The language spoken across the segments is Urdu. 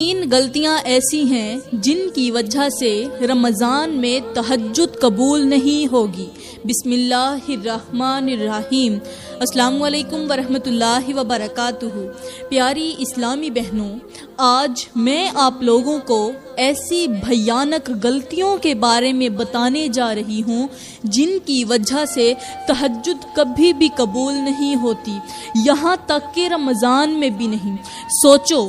تین غلطیاں ایسی ہیں جن کی وجہ سے رمضان میں تہجد قبول نہیں ہوگی۔ بسم اللہ الرحمن الرحیم۔ السلام علیکم ورحمۃ اللہ وبرکاتہ۔ پیاری اسلامی بہنوں، آج میں آپ لوگوں کو ایسی بھیانک غلطیوں کے بارے میں بتانے جا رہی ہوں جن کی وجہ سے تہجد کبھی بھی قبول نہیں ہوتی، یہاں تک کہ رمضان میں بھی نہیں۔ سوچو،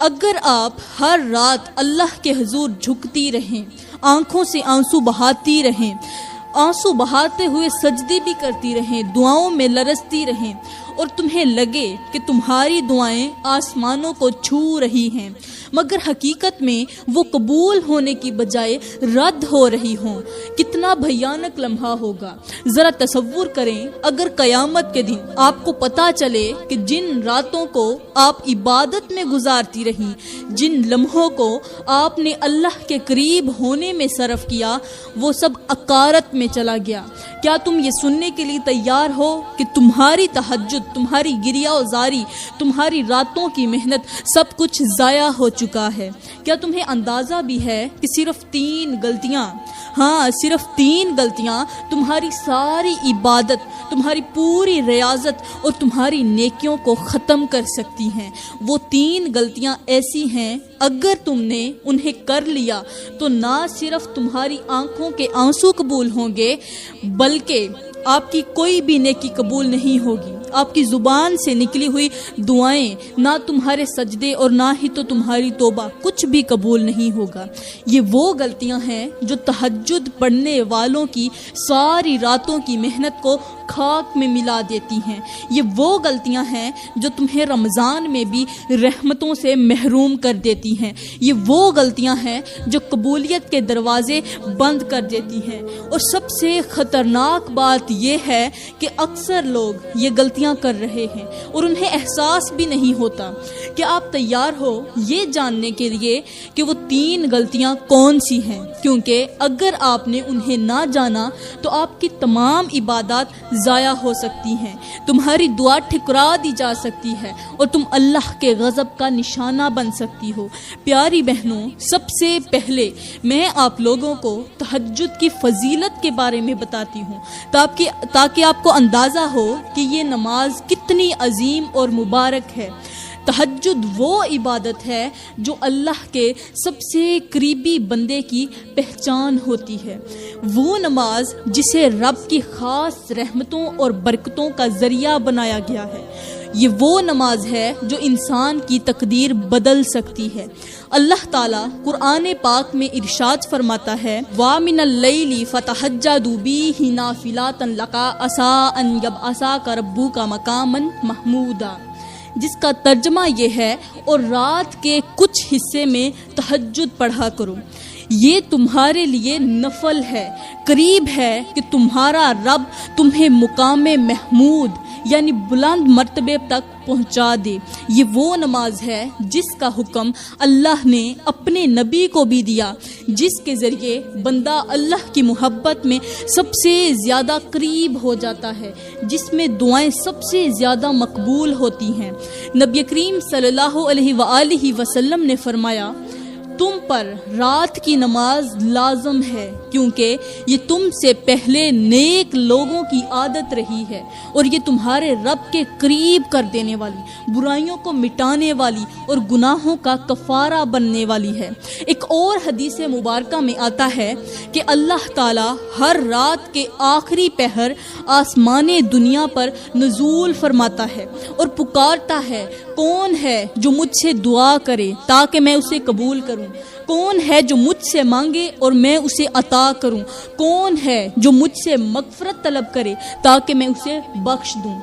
اگر آپ ہر رات اللہ کے حضور جھکتی رہیں، آنکھوں سے آنسو بہاتی رہیں، آنسو بہاتے ہوئے سجدے بھی کرتی رہیں، دعاؤں میں لرزتی رہیں، اور تمہیں لگے کہ تمہاری دعائیں آسمانوں کو چھو رہی ہیں مگر حقیقت میں وہ قبول ہونے کی بجائے رد ہو رہی ہوں، کتنا بھیانک لمحہ ہوگا۔ ذرا تصور کریں، اگر قیامت کے دن آپ کو پتہ چلے کہ جن راتوں کو آپ عبادت میں گزارتی رہیں، جن لمحوں کو آپ نے اللہ کے قریب ہونے میں صرف کیا، وہ سب عقارت میں چلا گیا۔ کیا تم یہ سننے کے لیے تیار ہو کہ تمہاری تہجد، تمہاری گریہ و زاری، تمہاری راتوں کی محنت سب کچھ ضائع ہو چکا ہے؟ کیا تمہیں اندازہ بھی ہے کہ صرف 3 غلطیاں، صرف 3 غلطیاں تمہاری ساری عبادت، تمہاری پوری ریاضت اور تمہاری نیکیوں کو ختم کر سکتی ہیں؟ وہ 3 غلطیاں ایسی ہیں، اگر تم نے انہیں کر لیا تو نہ صرف تمہاری آنکھوں کے آنسو قبول ہوں گے بلکہ آپ کی کوئی بھی نیکی قبول نہیں ہوگی۔ آپ کی زبان سے نکلی ہوئی دعائیں، نہ تمہارے سجدے اور نہ ہی تو تمہاری توبہ، کچھ بھی قبول نہیں ہوگا۔ یہ وہ غلطیاں ہیں جو تہجد پڑھنے والوں کی ساری راتوں کی محنت کو خاک میں ملا دیتی ہیں۔ یہ وہ غلطیاں ہیں جو تمہیں رمضان میں بھی رحمتوں سے محروم کر دیتی ہیں۔ یہ وہ غلطیاں ہیں جو قبولیت کے دروازے بند کر دیتی ہیں۔ اور سب سے خطرناک بات یہ ہے کہ اکثر لوگ یہ غلطیاں کر رہے ہیں اور انہیں احساس بھی نہیں ہوتا۔ کہ آپ تیار ہو یہ جاننے کے لیے کہ وہ 3 غلطیاں کون سی ہیں؟ کیونکہ اگر آپ نے انہیں نہ جانا تو آپ کی تمام عبادات ضائع ہو سکتی ہیں، تمہاری دعا ٹھکرا دی جا سکتی ہے اور تم اللہ کے غضب کا نشانہ بن سکتی ہو۔ پیاری بہنوں، سب سے پہلے میں آپ لوگوں کو تہجد کی فضیلت کے بارے میں بتاتی ہوں تاکہ آپ کو اندازہ ہو کہ یہ نماز کتنی عظیم اور مبارک ہے۔ تہجد وہ عبادت ہے جو اللہ کے سب سے قریبی بندے کی پہچان ہوتی ہے، وہ نماز جسے رب کی خاص رحمتوں اور برکتوں کا ذریعہ بنایا گیا ہے۔ یہ وہ نماز ہے جو انسان کی تقدیر بدل سکتی ہے۔ اللہ تعالیٰ قرآن پاک میں ارشاد فرماتا ہے، وَمِنَ اللَّيْلِ فَتَہَجَّدُوا بِهِ نَافِلَةً لَكَ عَسَىٰ أَن يَبْعَثَكَ رَبُّكَ مَقَامًا مَحْمُودًا، جس کا ترجمہ یہ ہے، اور رات کے کچھ حصے میں تہجد پڑھا کرو، یہ تمہارے لیے نفل ہے، قریب ہے کہ تمہارا رب تمہیں مقام محمود یعنی بلند مرتبے تک پہنچا دے۔ یہ وہ نماز ہے جس کا حکم اللہ نے اپنے نبی کو بھی دیا، جس کے ذریعے بندہ اللہ کی محبت میں سب سے زیادہ قریب ہو جاتا ہے، جس میں دعائیں سب سے زیادہ مقبول ہوتی ہیں۔ نبی کریم صلی اللہ علیہ وآلہ وسلم نے فرمایا، تم پر رات کی نماز لازم ہے کیونکہ یہ تم سے پہلے نیک لوگوں کی عادت رہی ہے اور یہ تمہارے رب کے قریب کر دینے والی، برائیوں کو مٹانے والی اور گناہوں کا کفارہ بننے والی ہے۔ ایک اور حدیث مبارکہ میں آتا ہے کہ اللہ تعالیٰ ہر رات کے آخری پہر آسمان دنیا پر نزول فرماتا ہے اور پکارتا ہے، کون ہے جو مجھ سے دعا کرے تاکہ میں اسے قبول کروں؟ کون ہے جو مجھ سے مانگے اور میں اسے عطا کروں؟ کون ہے جو مجھ سے مغفرت طلب کرے تاکہ میں اسے بخش دوں؟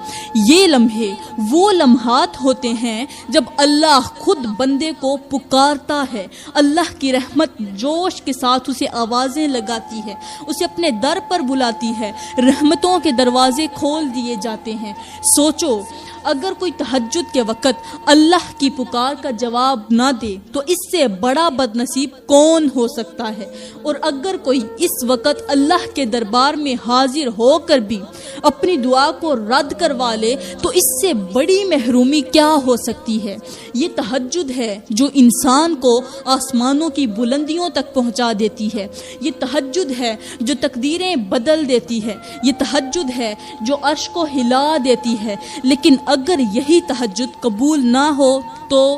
یہ لمحے وہ لمحات ہوتے ہیں جب اللہ خود بندے کو پکارتا ہے، اللہ کی رحمت جوش کے ساتھ اسے آوازیں لگاتی ہے، اسے اپنے در پر بلاتی ہے، رحمتوں کے دروازے کھول دیے جاتے ہیں۔ سوچو، اگر کوئی تہجد کے وقت اللہ کی پکار کا جواب نہ دے تو اس سے بڑا بد نصیب نصیب کون ہو سکتا ہے؟ اور اگر کوئی اس وقت اللہ کے دربار میں حاضر ہو کر بھی اپنی دعا کو رد کروا لے تو اس سے بڑی محرومی کیا ہو سکتی ہے؟ یہ تہجد ہے جو انسان کو آسمانوں کی بلندیوں تک پہنچا دیتی ہے، یہ تہجد ہے جو تقدیریں بدل دیتی ہے، یہ تہجد ہے جو عرش کو ہلا دیتی ہے۔ لیکن اگر یہی تہجد قبول نہ ہو تو،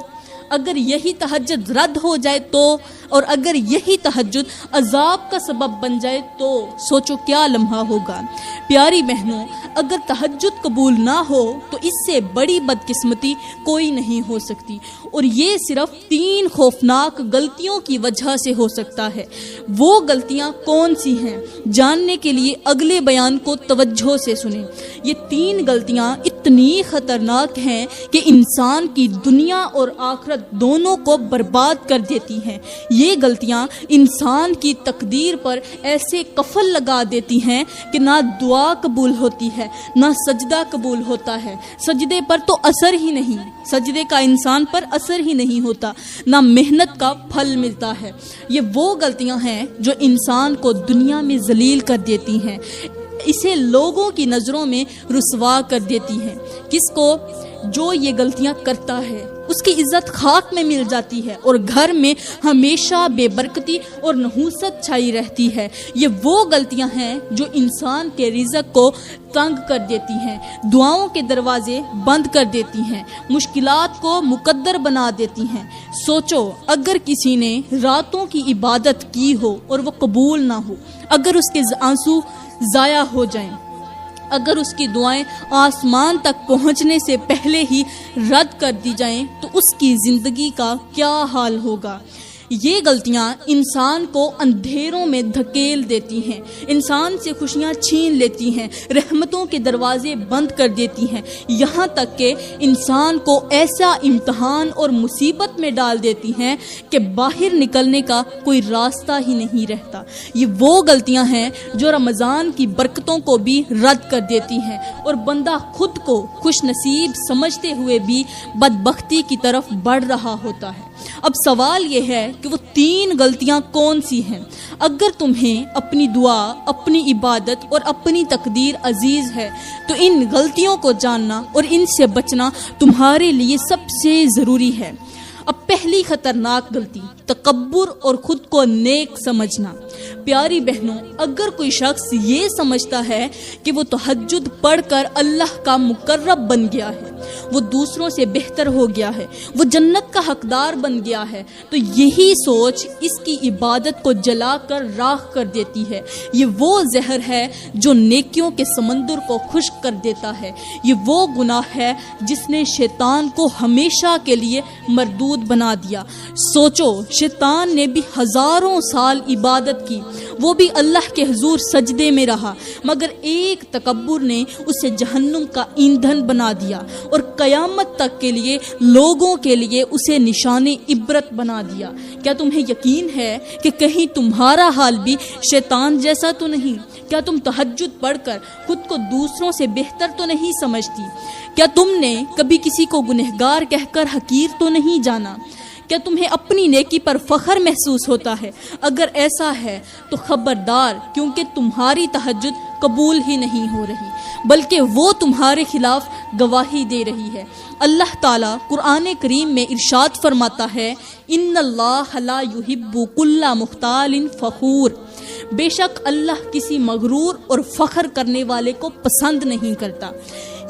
اگر یہی تہجد رد ہو جائے تو، اور اگر یہی تہجد عذاب کا سبب بن جائے تو سوچو کیا لمحہ ہوگا۔ پیاری بہنوں، اگر تہجد قبول نہ ہو تو اس سے بڑی بدقسمتی کوئی نہیں ہو سکتی، اور یہ صرف 3 خوفناک غلطیوں کی وجہ سے ہو سکتا ہے۔ وہ غلطیاں کون سی ہیں؟ جاننے کے لیے اگلے بیان کو توجہ سے سنیں۔ یہ 3 غلطیاں اتنی خطرناک ہیں کہ انسان کی دنیا اور آخرت دونوں کو برباد کر دیتی ہیں۔ یہ غلطیاں انسان کی تقدیر پر ایسے قفل لگا دیتی ہیں کہ نہ دعا قبول ہوتی ہے، نہ سجدہ قبول ہوتا ہے، سجدے پر تو اثر ہی نہیں، سجدے کا انسان پر اثر ہی نہیں ہوتا، نہ محنت کا پھل ملتا ہے۔ یہ وہ غلطیاں ہیں جو انسان کو دنیا میں ذلیل کر دیتی ہیں، اسے لوگوں کی نظروں میں رسوا کر دیتی ہیں۔ کس کو؟ جو یہ غلطیاں کرتا ہے اس کی عزت خاک میں مل جاتی ہے اور گھر میں ہمیشہ بے برکتی اور نحوست چھائی رہتی ہے۔ یہ وہ غلطیاں ہیں جو انسان کے رزق کو تنگ کر دیتی ہیں، دعاؤں کے دروازے بند کر دیتی ہیں، مشکلات کو مقدر بنا دیتی ہیں۔ سوچو اگر کسی نے راتوں کی عبادت کی ہو اور وہ قبول نہ ہو، اگر اس کے آنسو ضائع ہو جائیں، اگر اس کی دعائیں آسمان تک پہنچنے سے پہلے ہی رد کر دی جائیں تو اس کی زندگی کا کیا حال ہوگا؟ یہ غلطیاں انسان کو اندھیروں میں دھکیل دیتی ہیں، انسان سے خوشیاں چھین لیتی ہیں، رحمتوں کے دروازے بند کر دیتی ہیں، یہاں تک کہ انسان کو ایسا امتحان اور مصیبت میں ڈال دیتی ہیں کہ باہر نکلنے کا کوئی راستہ ہی نہیں رہتا۔ یہ وہ غلطیاں ہیں جو رمضان کی برکتوں کو بھی رد کر دیتی ہیں اور بندہ خود کو خوش نصیب سمجھتے ہوئے بھی بدبختی کی طرف بڑھ رہا ہوتا ہے۔ اب سوال یہ ہے کہ وہ 3 غلطیاں کون سی ہیں؟ اگر تمہیں اپنی دعا، اپنی عبادت اور اپنی تقدیر عزیز ہے تو ان غلطیوں کو جاننا اور ان سے بچنا تمہارے لیے سب سے ضروری ہے۔ اب پہلی خطرناک غلطی، تکبر اور خود کو نیک سمجھنا۔ پیاری بہنوں، اگر کوئی شخص یہ سمجھتا ہے کہ وہ تہجد پڑھ کر اللہ کا مقرب بن گیا ہے، وہ دوسروں سے بہتر ہو گیا ہے، وہ جنت کا حقدار بن گیا ہے، تو یہی سوچ اس کی عبادت کو جلا کر راکھ کر دیتی ہے۔ یہ وہ زہر ہے جو نیکیوں کے سمندر کو خشک کر دیتا ہے۔ یہ وہ گناہ ہے جس نے شیطان کو ہمیشہ کے لیے مردود بنا دیا۔ سوچو، شیطان نے بھی ہزاروں سال عبادت کی، وہ بھی اللہ کے حضور سجدے میں رہا، مگر ایک تکبر نے اسے جہنم کا ایندھن بنا دیا اور قیامت تک کے لیے لوگوں کے لیے اسے نشان عبرت بنا دیا۔ کیا تمہیں یقین ہے کہ کہیں تمہارا حال بھی شیطان جیسا تو نہیں؟ کیا تم تہجد پڑھ کر خود کو دوسروں سے بہتر تو نہیں سمجھتی؟ کیا تم نے کبھی کسی کو گنہگار کہہ کر حقیر تو نہیں جانا؟ کیا تمہیں اپنی نیکی پر فخر محسوس ہوتا ہے؟ اگر ایسا ہے تو خبردار، کیونکہ تمہاری تہجد قبول ہی نہیں ہو رہی، بلکہ وہ تمہارے خلاف گواہی دے رہی ہے۔ اللہ تعالیٰ قرآن کریم میں ارشاد فرماتا ہے، ان اللہ لا یحب کل مختال فخور، بے شک اللہ کسی مغرور اور فخر کرنے والے کو پسند نہیں کرتا۔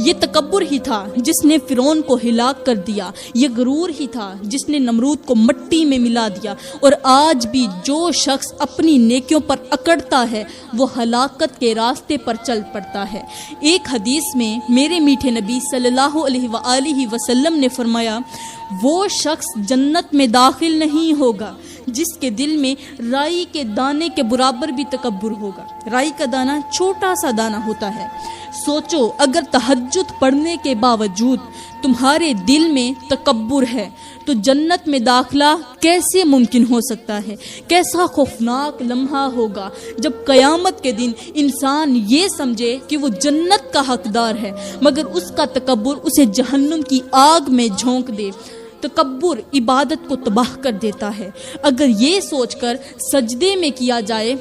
یہ تکبر ہی تھا جس نے فرعون کو ہلاک کر دیا، یہ غرور ہی تھا جس نے نمرود کو مٹی میں ملا دیا، اور آج بھی جو شخص اپنی نیکیوں پر اکڑتا ہے وہ ہلاکت کے راستے پر چل پڑتا ہے۔ ایک حدیث میں میرے میٹھے نبی صلی اللہ علیہ وآلہ وسلم نے فرمایا، وہ شخص جنت میں داخل نہیں ہوگا جس کے دل میں رائی کے دانے کے برابر بھی تکبر ہوگا۔ رائی کا دانہ چھوٹا سا دانہ ہوتا ہے۔ سوچو، اگر تہجد پڑھنے کے باوجود تمہارے دل میں تکبر ہے تو جنت میں داخلہ کیسے ممکن ہو سکتا ہے؟ کیسا خوفناک لمحہ ہوگا جب قیامت کے دن انسان یہ سمجھے کہ وہ جنت کا حقدار ہے، مگر اس کا تکبر اسے جہنم کی آگ میں جھونک دے۔ تکبر عبادت کو تباہ کر دیتا ہے۔ اگر یہ سوچ کر سجدے میں کیا جائے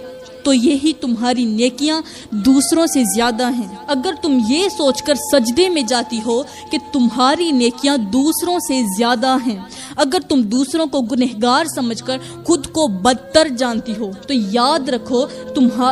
تو یہی تمہاری نیکیاں دوسروں سے زیادہ ہیں۔ اگر تم یہ سوچ کر سجدے میں جاتی ہو کہ تمہاری نیکیاں دوسروں سے زیادہ ہیں، اگر تم دوسروں کو گنہگار سمجھ کر خود کو بدتر جانتی ہو، تو یاد رکھو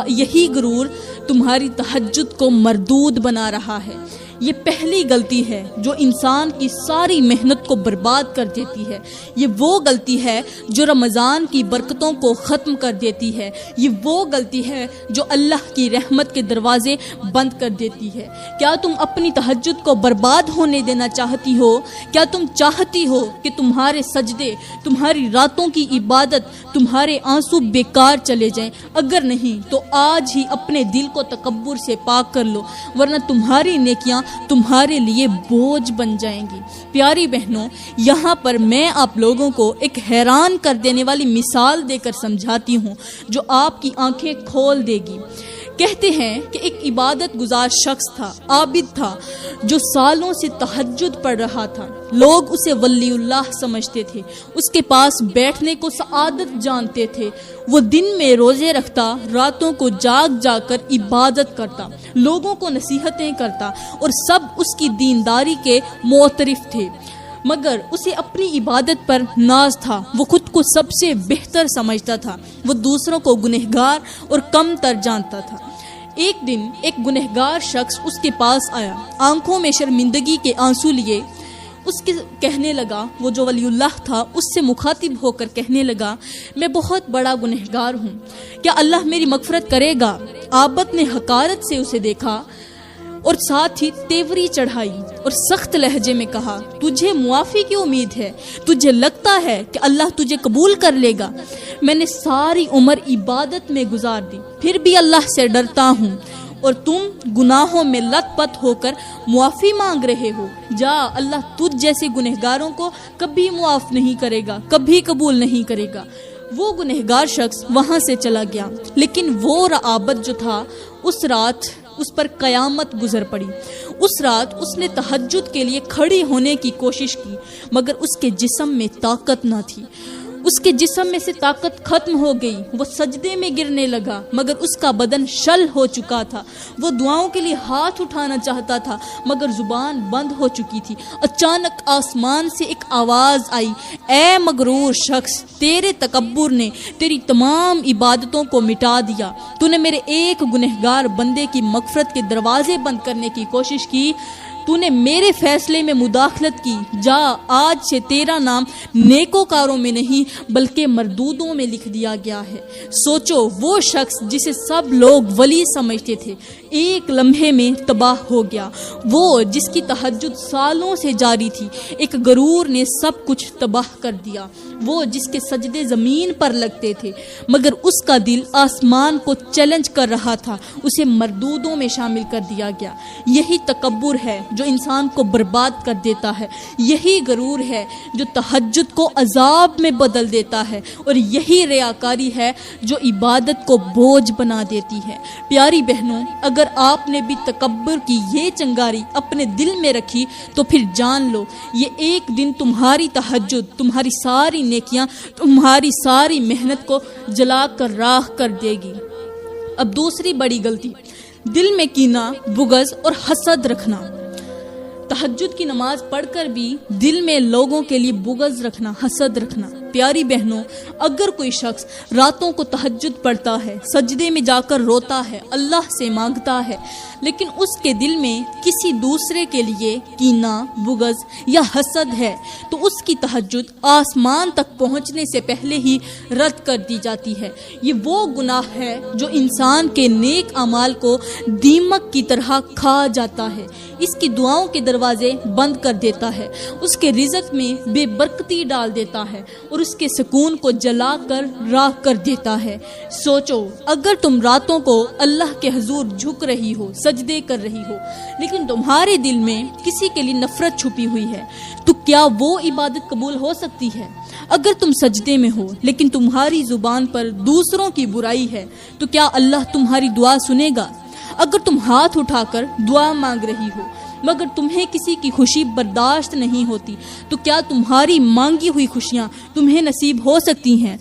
یہی غرور تمہاری تہجد کو مردود بنا رہا ہے۔ یہ پہلی غلطی ہے جو انسان کی ساری محنت کو برباد کر دیتی ہے۔ یہ وہ غلطی ہے جو رمضان کی برکتوں کو ختم کر دیتی ہے۔ یہ وہ غلطی ہے جو اللہ کی رحمت کے دروازے بند کر دیتی ہے۔ کیا تم اپنی تہجد کو برباد ہونے دینا چاہتی ہو؟ کیا تم چاہتی ہو کہ تمہارے سجدے، تمہاری راتوں کی عبادت، تمہارے آنسو بیکار چلے جائیں؟ اگر نہیں تو آج ہی اپنے دل کو تکبر سے پاک کر لو، ورنہ تمہاری نیکیاں تمہارے لیے بوجھ بن جائیں گی۔ پیاری بہنوں، یہاں پر میں آپ لوگوں کو ایک حیران کر دینے والی مثال دے کر سمجھاتی ہوں جو آپ کی آنکھیں کھول دے گی۔ کہتے ہیں کہ ایک عبادت گزار شخص تھا، عابد تھا، جو سالوں سے تہجد پڑھ رہا تھا۔ لوگ اسے ولی اللہ سمجھتے تھے، اس کے پاس بیٹھنے کو سعادت جانتے تھے۔ وہ دن میں روزے رکھتا، راتوں کو جاگ جا کر عبادت کرتا، لوگوں کو نصیحتیں کرتا، اور سب اس کی دینداری کے معترف تھے، مگر اسے اپنی عبادت پر ناز تھا۔ وہ خود کو سب سے بہتر سمجھتا تھا، وہ دوسروں کو گنہگار اور کم تر جانتا تھا۔ ایک دن ایک گنہگار شخص اس کے پاس آیا، آنکھوں میں شرمندگی کے آنسو لیے اس کے کہنے لگا، وہ جو ولی اللہ تھا اس سے مخاطب ہو کر کہنے لگا، میں بہت بڑا گنہگار ہوں، کیا اللہ میری مغفرت کرے گا؟ عابد نے حقارت سے اسے دیکھا اور ساتھ ہی تیوری چڑھائی اور سخت لہجے میں کہا، تجھے معافی کی امید ہے؟ تجھے لگتا ہے کہ اللہ تجھے قبول کر لے گا؟ میں نے ساری عمر عبادت میں گزار دی، پھر بھی اللہ سے ڈرتا ہوں، اور تم گناہوں میں لت پت ہو کر معافی مانگ رہے ہو۔ جا، اللہ تجھ جیسے گنہگاروں کو کبھی معاف نہیں کرے گا، کبھی قبول نہیں کرے گا۔ وہ گنہگار شخص وہاں سے چلا گیا، لیکن وہ عابد جو تھا، اس رات اس پر قیامت گزر پڑی۔ اس رات اس نے تہجد کے لیے کھڑی ہونے کی کوشش کی، مگر اس کے جسم میں طاقت نہ تھی۔ اس کے جسم میں سے طاقت ختم ہو گئی، وہ سجدے میں گرنے لگا، مگر اس کا بدن شل ہو چکا تھا۔ وہ دعاؤں کے لیے ہاتھ اٹھانا چاہتا تھا، مگر زبان بند ہو چکی تھی۔ اچانک آسمان سے ایک آواز آئی، اے مغرور شخص، تیرے تکبر نے تیری تمام عبادتوں کو مٹا دیا۔ تو نے میرے ایک گنہگار بندے کی مغفرت کے دروازے بند کرنے کی کوشش کی، تو نے میرے فیصلے میں مداخلت کی۔ جا، آج سے تیرا نام نیکوکاروں میں نہیں بلکہ مردودوں میں لکھ دیا گیا ہے۔ سوچو، وہ شخص جسے سب لوگ ولی سمجھتے تھے ایک لمحے میں تباہ ہو گیا۔ وہ جس کی تہجد سالوں سے جاری تھی، ایک غرور نے سب کچھ تباہ کر دیا۔ وہ جس کے سجدے زمین پر لگتے تھے، مگر اس کا دل آسمان کو چیلنج کر رہا تھا، اسے مردودوں میں شامل کر دیا گیا۔ یہی تکبر ہے جو انسان کو برباد کر دیتا ہے، یہی غرور ہے جو تہجد کو عذاب میں بدل دیتا ہے، اور یہی ریاکاری ہے جو عبادت کو بوجھ بنا دیتی ہے۔ پیاری بہنوں، اگر آپ نے بھی تکبر کی یہ چنگاری اپنے دل میں رکھی تو پھر جان لو، یہ ایک دن تمہاری تہجد، تمہاری ساری نیکیاں، تمہاری ساری محنت کو جلا کر راکھ کر دے گی۔ اب دوسری بڑی غلطی، دل میں کینہ، بغض اور حسد رکھنا۔ تہجد کی نماز پڑھ کر بھی دل میں لوگوں کے لیے بغض رکھنا، حسد رکھنا۔ پیاری بہنوں، اگر کوئی شخص راتوں کو تہجد پڑھتا ہے، سجدے میں جا کر روتا ہے، اللہ سے مانگتا ہے، لیکن اس کے دل میں کسی دوسرے کے لیے کینہ، بغض یا حسد ہے، تو اس کی تہجد آسمان تک پہنچنے سے پہلے ہی رد کر دی جاتی ہے۔ یہ وہ گناہ ہے جو انسان کے نیک اعمال کو دیمک کی طرح کھا جاتا ہے، اس کی دعاؤں کے دروازے بند کر دیتا ہے، اس کے رزق میں بے برکتی ڈال دیتا ہے، اور اس کے سکون کو جلا کر راکھ کر دیتا ہے۔ سوچو، اگر تم راتوں کو اللہ کے حضور جھک رہی ہو، سجدے کر رہی ہو، لیکن تمہارے دل میں کسی کے لیے نفرت چھپی ہوئی ہے، تو کیا وہ عبادت قبول ہو سکتی ہے؟ اگر تم سجدے میں ہو لیکن تمہاری زبان پر دوسروں کی برائی ہے، تو کیا اللہ تمہاری دعا سنے گا؟ اگر تم ہاتھ اٹھا کر دعا مانگ رہی ہو مگر تمہیں کسی کی خوشی برداشت نہیں ہوتی تو کیا تمہاری مانگی ہوئی خوشیاں تمہیں نصیب ہو سکتی ہیں؟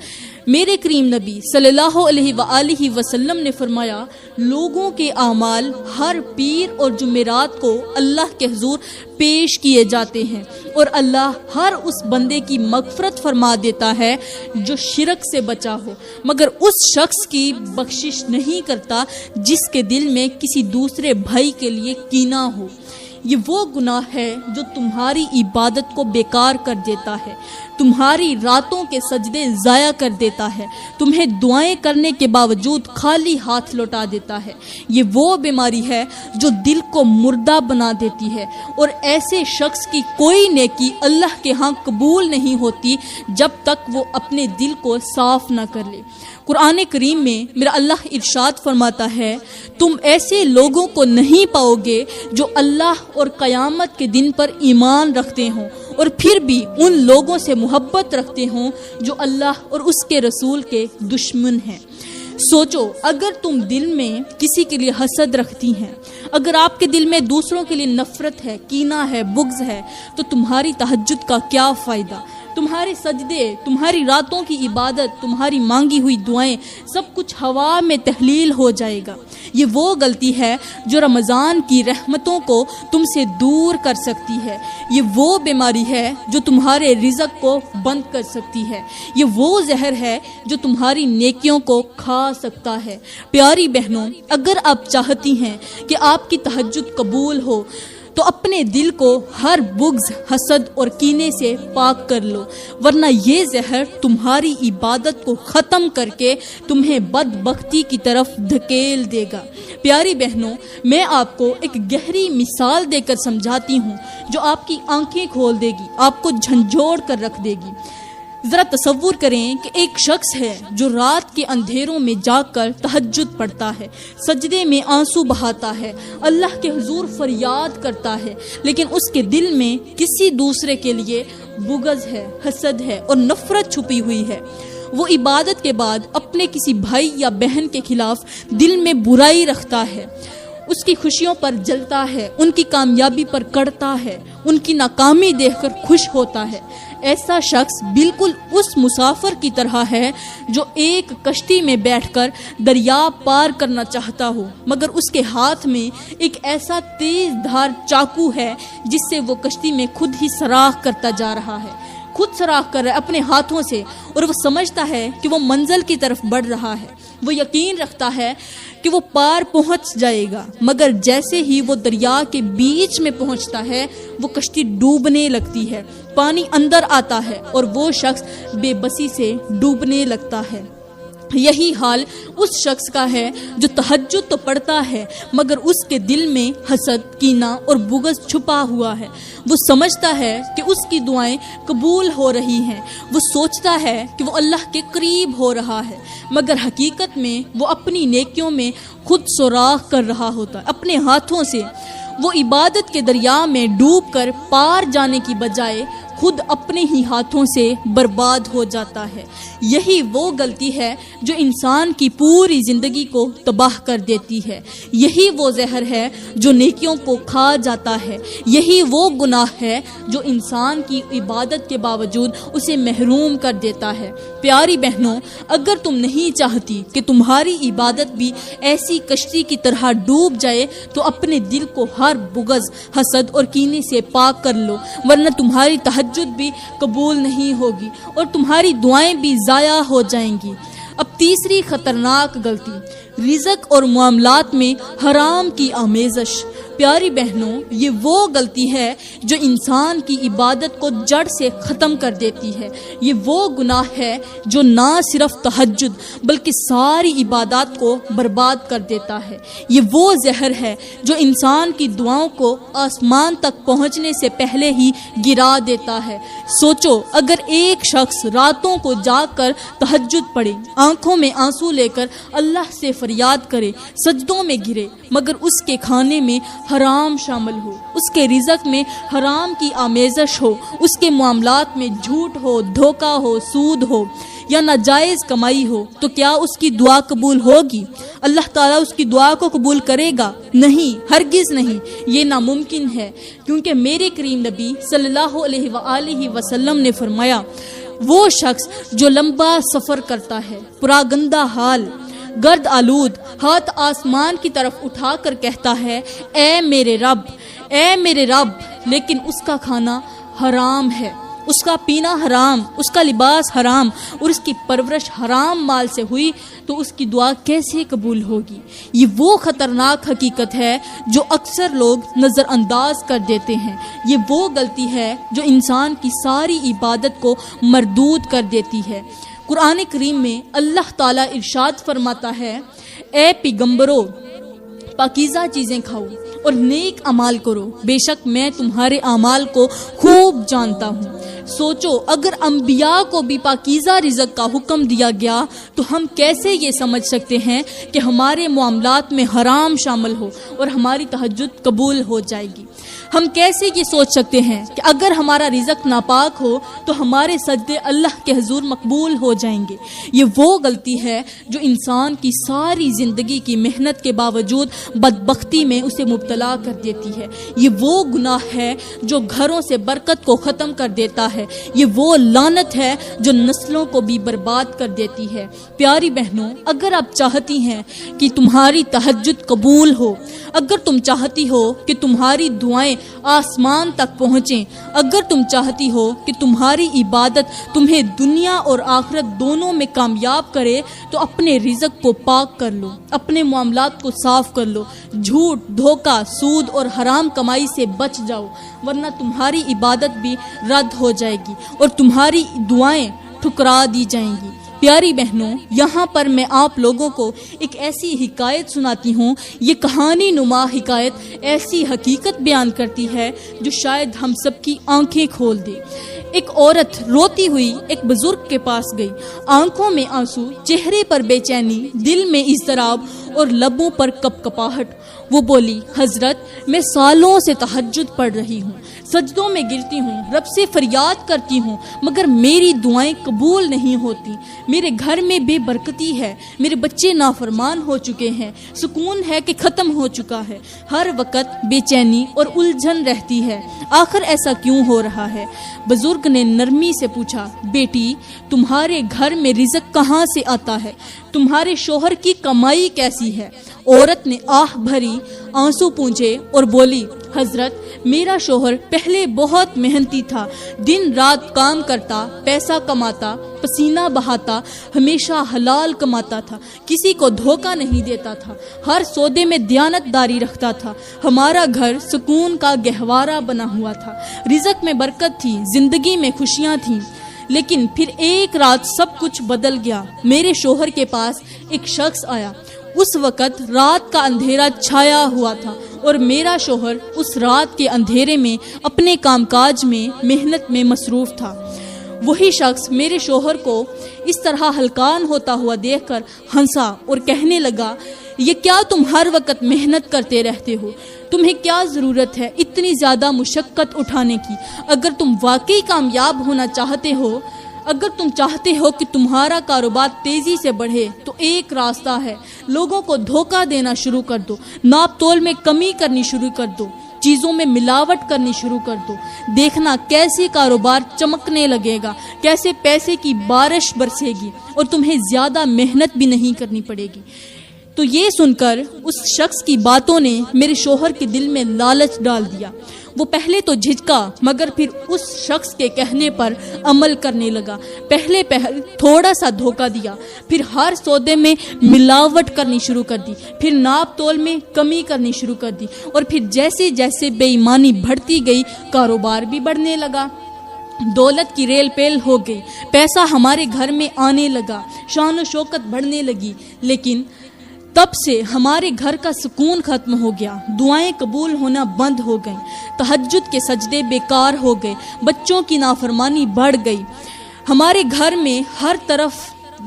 میرے کریم نبی صلی اللہ علیہ وآلہ وسلم نے فرمایا، لوگوں کے اعمال ہر پیر اور جمعرات کو اللہ کے حضور پیش کیے جاتے ہیں اور اللہ ہر اس بندے کی مغفرت فرما دیتا ہے جو شرک سے بچا ہو، مگر اس شخص کی بخشش نہیں کرتا جس کے دل میں کسی دوسرے بھائی کے لیے کینہ ہو۔ یہ وہ گناہ ہے جو تمہاری عبادت کو بیکار کر دیتا ہے، تمہاری راتوں کے سجدے ضائع کر دیتا ہے، تمہیں دعائیں کرنے کے باوجود خالی ہاتھ لوٹا دیتا ہے۔ یہ وہ بیماری ہے جو دل کو مردہ بنا دیتی ہے، اور ایسے شخص کی کوئی نیکی اللہ کے ہاں قبول نہیں ہوتی جب تک وہ اپنے دل کو صاف نہ کر لے۔ قرآن کریم میں میرا اللہ ارشاد فرماتا ہے، تم ایسے لوگوں کو نہیں پاؤ گے جو اللہ اور قیامت کے دن پر ایمان رکھتے ہوں اور پھر بھی ان لوگوں سے محبت رکھتے ہوں جو اللہ اور اس کے رسول کے دشمن ہیں۔ سوچو، اگر تم دل میں کسی کے لیے حسد رکھتی ہیں، اگر آپ کے دل میں دوسروں کے لیے نفرت ہے، کینہ ہے، بغض ہے، تو تمہاری تہجد کا کیا فائدہ؟ تمہارے سجدے، تمہاری راتوں کی عبادت، تمہاری مانگی ہوئی دعائیں سب کچھ ہوا میں تحلیل ہو جائے گا۔ یہ وہ غلطی ہے جو رمضان کی رحمتوں کو تم سے دور کر سکتی ہے، یہ وہ بیماری ہے جو تمہارے رزق کو بند کر سکتی ہے، یہ وہ زہر ہے جو تمہاری نیکیوں کو کھا سکتا ہے۔ پیاری بہنوں، اگر آپ چاہتی ہیں کہ آپ کی تہجد قبول ہو تو اپنے دل کو ہر بغض، حسد اور کینے سے پاک کر لو، ورنہ یہ زہر تمہاری عبادت کو ختم کر کے تمہیں بدبختی کی طرف دھکیل دے گا۔ پیاری بہنوں، میں آپ کو ایک گہری مثال دے کر سمجھاتی ہوں جو آپ کی آنکھیں کھول دے گی، آپ کو جھنجھوڑ کر رکھ دے گی۔ ذرا تصور کریں کہ ایک شخص ہے جو رات کے اندھیروں میں جاگ کر تہجد پڑھتا ہے، سجدے میں آنسو بہاتا ہے، اللہ کے حضور فریاد کرتا ہے، لیکن اس کے دل میں کسی دوسرے کے لیے بغض ہے، حسد ہے اور نفرت چھپی ہوئی ہے۔ وہ عبادت کے بعد اپنے کسی بھائی یا بہن کے خلاف دل میں برائی رکھتا ہے، اس کی خوشیوں پر جلتا ہے، ان کی کامیابی پر کڑتا ہے، ان کی ناکامی دیکھ کر خوش ہوتا ہے۔ ایسا شخص بالکل اس مسافر کی طرح ہے جو ایک کشتی میں بیٹھ کر دریا پار کرنا چاہتا ہو، مگر اس کے ہاتھ میں ایک ایسا تیز دھار چاقو ہے جس سے وہ کشتی میں خود ہی سراخ کرتا جا رہا ہے، خود سراخ کر رہا ہے اپنے ہاتھوں سے، اور وہ سمجھتا ہے کہ وہ منزل کی طرف بڑھ رہا ہے، وہ یقین رکھتا ہے کہ وہ پار پہنچ جائے گا، مگر جیسے ہی وہ دریا کے بیچ میں پہنچتا ہے وہ کشتی ڈوبنے لگتی ہے، پانی اندر آتا ہے اور وہ شخص بے بسی سے ڈوبنے لگتا ہے۔ یہی حال اس شخص کا ہے جو تہجد تو پڑھتا ہے مگر اس کے دل میں حسد، کینہ اور بغض چھپا ہوا ہے۔ وہ سمجھتا ہے کہ اس کی دعائیں قبول ہو رہی ہیں، وہ سوچتا ہے کہ وہ اللہ کے قریب ہو رہا ہے، مگر حقیقت میں وہ اپنی نیکیوں میں خود سوراخ کر رہا ہوتا ہے اپنے ہاتھوں سے۔ وہ عبادت کے دریا میں ڈوب کر پار جانے کی بجائے خود اپنے ہی ہاتھوں سے برباد ہو جاتا ہے۔ یہی وہ غلطی ہے جو انسان کی پوری زندگی کو تباہ کر دیتی ہے، یہی وہ زہر ہے جو نیکیوں کو کھا جاتا ہے، یہی وہ گناہ ہے جو انسان کی عبادت کے باوجود اسے محروم کر دیتا ہے۔ پیاری بہنوں، اگر تم نہیں چاہتی کہ تمہاری عبادت بھی ایسی کشتی کی طرح ڈوب جائے تو اپنے دل کو ہر بغض، حسد اور کینے سے پاک کر لو، ورنہ تمہاری تہجد بھی قبول نہیں ہوگی اور تمہاری دعائیں بھی ضائع ہو جائیں گی۔ اب تیسری خطرناک غلطی، رزق اور معاملات میں حرام کی آمیزش۔ پیاری بہنوں، یہ وہ غلطی ہے جو انسان کی عبادت کو جڑ سے ختم کر دیتی ہے۔ یہ وہ گناہ ہے جو نہ صرف تہجد بلکہ ساری عبادات کو برباد کر دیتا ہے۔ یہ وہ زہر ہے جو انسان کی دعاؤں کو آسمان تک پہنچنے سے پہلے ہی گرا دیتا ہے۔ سوچو، اگر ایک شخص راتوں کو جاگ کر تہجد پڑھے، آنکھوں میں آنسو لے کر اللہ سے فریاد کرے، سجدوں میں گرے، مگر اس کے کھانے میں حرام شامل ہو، اس کے رزق میں حرام کی آمیزش ہو، اس کے معاملات میں جھوٹ ہو، دھوکہ ہو، سود ہو یا ناجائز کمائی ہو، تو کیا اس کی دعا قبول ہوگی؟ اللہ تعالیٰ اس کی دعا کو قبول کرے گا؟ نہیں، ہرگز نہیں، یہ ناممکن ہے، کیونکہ میرے کریم نبی صلی اللہ علیہ وآلہ وسلم نے فرمایا، وہ شخص جو لمبا سفر کرتا ہے، پراگندہ حال، گرد آلود، ہاتھ آسمان کی طرف اٹھا کر کہتا ہے، اے میرے رب، اے میرے رب، لیکن اس کا کھانا حرام ہے، اس کا پینا حرام، اس کا لباس حرام اور اس کی پرورش حرام مال سے ہوئی، تو اس کی دعا کیسے قبول ہوگی؟ یہ وہ خطرناک حقیقت ہے جو اکثر لوگ نظر انداز کر دیتے ہیں۔ یہ وہ غلطی ہے جو انسان کی ساری عبادت کو مردود کر دیتی ہے۔ قرآن کریم میں اللہ تعالیٰ ارشاد فرماتا ہے، اے پیغمبرو، پاکیزہ چیزیں کھاؤ اور نیک اعمال کرو، بے شک میں تمہارے اعمال کو خوب جانتا ہوں۔ سوچو، اگر انبیاء کو بھی پاکیزہ رزق کا حکم دیا گیا تو ہم کیسے یہ سمجھ سکتے ہیں کہ ہمارے معاملات میں حرام شامل ہو اور ہماری تہجد قبول ہو جائے گی؟ ہم کیسے یہ سوچ سکتے ہیں کہ اگر ہمارا رزق ناپاک ہو تو ہمارے سجدے اللہ کے حضور مقبول ہو جائیں گے؟ یہ وہ غلطی ہے جو انسان کی ساری زندگی کی محنت کے باوجود بدبختی میں اسے مبتلا کر دیتی ہے۔ یہ وہ گناہ ہے جو گھروں سے برکت کو ختم کر دیتا ہے۔ یہ وہ لعنت ہے جو نسلوں کو بھی برباد کر دیتی ہے۔ پیاری بہنوں، اگر آپ چاہتی ہیں کہ تمہاری تہجد قبول ہو، اگر تم چاہتی ہو کہ تمہاری دعائیں آسمان تک پہنچیں، اگر تم چاہتی ہو کہ تمہاری عبادت تمہیں دنیا اور آخرت دونوں میں کامیاب کرے، تو اپنے رزق کو پاک کر لو، اپنے معاملات کو صاف کر لو، جھوٹ، دھوکہ، سود اور حرام کمائی سے بچ جاؤ، ورنہ تمہاری عبادت بھی رد ہو جائے گی اور تمہاری دعائیں ٹھکرا دی جائیں گی۔ پیاری بہنوں، یہاں پر میں آپ لوگوں کو ایک ایسی حکایت سناتی ہوں۔ یہ کہانی نما حکایت ایسی حقیقت بیان کرتی ہے جو شاید ہم سب کی آنکھیں کھول دے۔ ایک عورت روتی ہوئی ایک بزرگ کے پاس گئی، آنکھوں میں آنسو، چہرے پر بے چینی، دل میں اضطراب اور لبوں پر کپکپاہٹ۔ وہ بولی، حضرت، میں سالوں سے تہجد پڑھ رہی ہوں، سجدوں میں گرتی ہوں، رب سے فریاد کرتی ہوں، مگر میری دعائیں قبول نہیں ہوتی۔ میرے گھر میں بے برکتی ہے، میرے بچے نافرمان ہو چکے ہیں، سکون ہے کہ ختم ہو چکا ہے، ہر وقت بے چینی اور الجھن رہتی ہے، آخر ایسا کیوں ہو رہا ہے؟ بزرگ نے نرمی سے پوچھا، بیٹی، تمہارے گھر میں رزق کہاں سے آتا ہے؟ تمہارے شوہر کی کمائی کیسی ہے؟ عورت نے آہ بھری آنسو پونچھے اور بولی، حضرت، میرا شوہر پہلے بہت محنتی تھا، دن رات کام کرتا، پیسہ کماتا، پسینہ بہاتا، ہمیشہ حلال کماتا تھا، کسی کو دھوکہ نہیں دیتا تھا، ہر سودے میں دیانت داری رکھتا تھا، ہمارا گھر سکون کا گہوارہ بنا ہوا تھا، رزق میں برکت تھی، زندگی میں خوشیاں تھیں۔ لیکن پھر ایک رات سب کچھ بدل گیا۔ میرے شوہر کے پاس ایک شخص آیا، اس وقت رات کا اندھیرا چھایا ہوا تھا اور میرا شوہر اس رات کے اندھیرے میں اپنے کام کاج میں، محنت میں مصروف تھا۔ وہی شخص میرے شوہر کو اس طرح ہلکان ہوتا ہوا دیکھ کر ہنسا اور کہنے لگا، یہ کیا تم ہر وقت محنت کرتے رہتے ہو؟ تمہیں کیا ضرورت ہے اتنی زیادہ مشقت اٹھانے کی؟ اگر تم واقعی کامیاب ہونا چاہتے ہو، اگر تم چاہتے ہو کہ تمہارا کاروبار تیزی سے بڑھے، تو ایک راستہ ہے، لوگوں کو دھوکہ دینا شروع کر دو، ناپ تول میں کمی کرنی شروع کر دو، چیزوں میں ملاوٹ کرنی شروع کر دو، دیکھنا کیسے کاروبار چمکنے لگے گا، کیسے پیسے کی بارش برسے گی اور تمہیں زیادہ محنت بھی نہیں کرنی پڑے گی۔ تو یہ سن کر اس شخص کی باتوں نے میرے شوہر کے دل میں لالچ ڈال دیا۔ وہ پہلے تو جھجکا، مگر پھر اس شخص کے کہنے پر عمل کرنے لگا۔ پہلے تھوڑا سا دھوکہ دیا، پھر ہر سودے میں ملاوٹ کرنی شروع کر دی، پھر ناپ تول میں کمی کرنی شروع کر دی، اور پھر جیسے جیسے بے ایمانی بڑھتی گئی، کاروبار بھی بڑھنے لگا، دولت کی ریل پیل ہو گئی، پیسہ ہمارے گھر میں آنے لگا، شان و شوکت بڑھنے لگی۔ لیکن تب سے ہمارے گھر کا سکون ختم ہو گیا، دعائیں قبول ہونا بند ہو گئیں، تہجد کے سجدے بیکار ہو گئے، بچوں کی نافرمانی بڑھ گئی، ہمارے گھر میں ہر طرف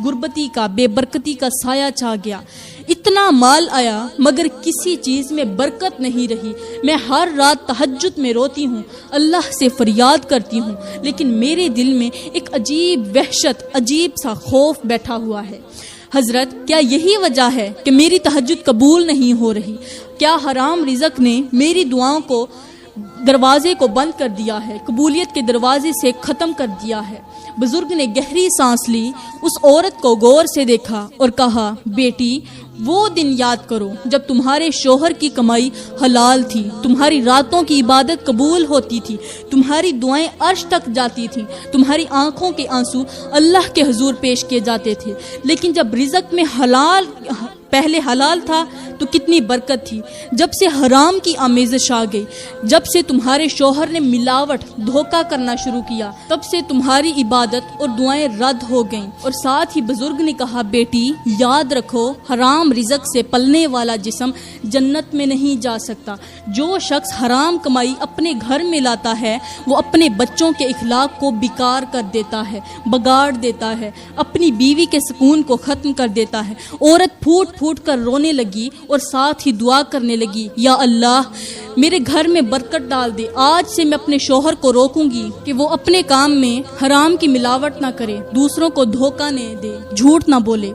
غربتی کا، بے برکتی کا سایہ چھا گیا۔ اتنا مال آیا مگر کسی چیز میں برکت نہیں رہی۔ میں ہر رات تہجد میں روتی ہوں، اللہ سے فریاد کرتی ہوں، لیکن میرے دل میں ایک عجیب وحشت، عجیب سا خوف بیٹھا ہوا ہے۔ حضرت، کیا یہی وجہ ہے کہ میری تہجد قبول نہیں ہو رہی؟ کیا حرام رزق نے میری دعاؤں کو، دروازے کو بند کر دیا ہے، قبولیت کے دروازے سے ختم کر دیا ہے؟ بزرگ نے گہری سانس لی، اس عورت کو غور سے دیکھا اور کہا، بیٹی، وہ دن یاد کرو جب تمہارے شوہر کی کمائی حلال تھی، تمہاری راتوں کی عبادت قبول ہوتی تھی، تمہاری دعائیں عرش تک جاتی تھیں، تمہاری آنکھوں کے آنسو اللہ کے حضور پیش کیے جاتے تھے۔ لیکن جب رزق میں پہلے حلال تھا تو کتنی برکت تھی، جب سے حرام کی آمیزش آ گئی، جب سے تمہارے شوہر نے ملاوٹ، دھوکہ کرنا شروع کیا، تب سے تمہاری عبادت اور دعائیں رد ہو گئیں۔ اور ساتھ ہی بزرگ نے کہا، بیٹی، یاد رکھو، حرام رزق سے پلنے والا جسم جنت میں نہیں جا سکتا۔ جو شخص حرام کمائی اپنے گھر میں لاتا ہے وہ اپنے بچوں کے اخلاق کو بیکار کر دیتا ہے، بگاڑ دیتا ہے، اپنی بیوی کے سکون کو ختم کر دیتا ہے۔ عورت پھوٹ پھوٹ کر رونے لگی اور ساتھ ہی دعا کرنے لگی، یا اللہ، میرے گھر میں برکت ڈال دے۔ آج سے میں اپنے شوہر کو روکوں گی کہ وہ اپنے کام میں حرام کی ملاوٹ نہ کرے، دوسروں کو دھوکہ نہ دے، جھوٹ نہ بولے۔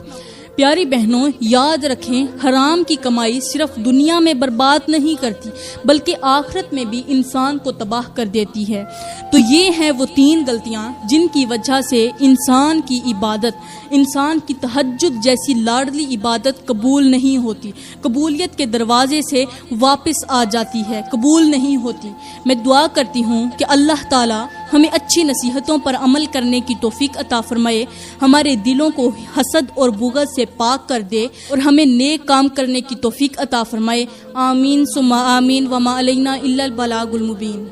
پیاری بہنوں، یاد رکھیں، حرام کی کمائی صرف دنیا میں برباد نہیں کرتی بلکہ آخرت میں بھی انسان کو تباہ کر دیتی ہے۔ تو یہ ہیں وہ 3 غلطیاں جن کی وجہ سے انسان کی عبادت، انسان کی تہجد جیسی لاڈلی عبادت قبول نہیں ہوتی، قبولیت کے دروازے سے واپس آ جاتی ہے، قبول نہیں ہوتی۔ میں دعا کرتی ہوں کہ اللہ تعالی ہمیں اچھی نصیحتوں پر عمل کرنے کی توفیق عطا فرمائے، ہمارے دلوں کو حسد اور بغض سے پاک کر دے اور ہمیں نیک کام کرنے کی توفیق عطا فرمائے۔ آمین ثم آمین، وما علینا الا البلاغ المبین۔